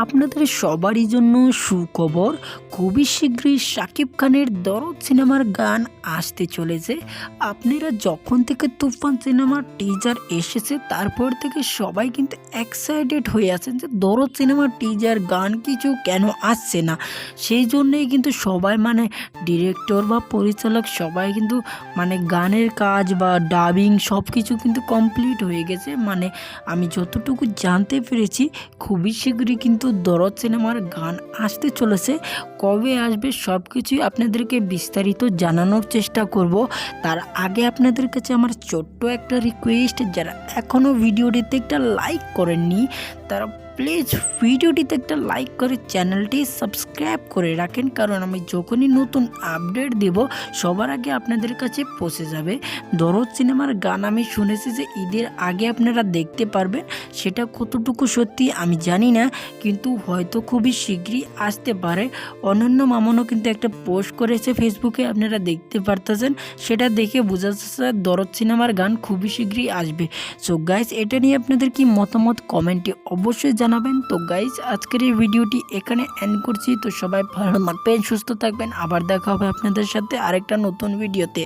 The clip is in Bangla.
আপনাদের সবারই জন্য সুখবর। খুবই শীঘ্রই শাকিব খানের দরদ সিনেমার গান আসতে চলেছে। আপনারা যখন থেকে তুফান সিনেমার টিজার এসেছে তারপর থেকে সবাই কিন্তু এক্সাইটেড হয়ে আছেন যে দরদ সিনেমার টিজার গান কিছু কেন আসছে না। সেই জন্যেই কিন্তু সবাই ডিরেক্টর বা পরিচালক সবাই কিন্তু গানের কাজ বা ডাবিং সব কিছু কিন্তু কমপ্লিট হয়ে গেছে। আমি যতটুকু জানতে পেরেছি খুবই শীঘ্রই কিন্তু দরদ সিনেমার গান আসতে চলেছে। কবে আসবে সব কিছুই আপনাদেরকে বিস্তারিত জানানোর চেষ্টা করব। তার আগে আপনাদের কাছে আমার ছোট্ট একটা রিকোয়েস্ট, যারা এখনও ভিডিওটিতে একটা লাইক করেননি তারা প্লিজ ভিডিওটিতে একটা লাইক করে চ্যানেলটি সাবস্ক্রাইব করে রাখেন, কারণ আমি যখনই নতুন আপডেট দেব সবার আগে আপনাদের কাছে পৌঁছে যাবে। দরদ সিনেমার গান আমি শুনেছি যে ঈদের আগে আপনারা দেখতে পারবেন, সেটা কতটুকু সত্যি আমি জানি না, কিন্তু হয়তো খুবই শীঘ্রই আসতে পারে। অনন্য মামুনও কিন্তু একটা পোস্ট করেছে ফেসবুকে, আপনারা দেখতে পারতেছেন, সেটা দেখে বোঝা যাচ্ছে দরদ সিনেমার গান খুবই শীঘ্রই আসবে। সো গাইজ, এটা নিয়ে আপনাদের কি মতামত কমেন্টে অবশ্যই জানাবেন। তো গাইজ, আজকের এই ভিডিওটি এখানে এন্ড করছি। তো সবাই ভালো থাকবেন, সুস্থ থাকবেন, আবার দেখা হবে আপনাদের সাথে আরেকটা নতুন ভিডিওতে।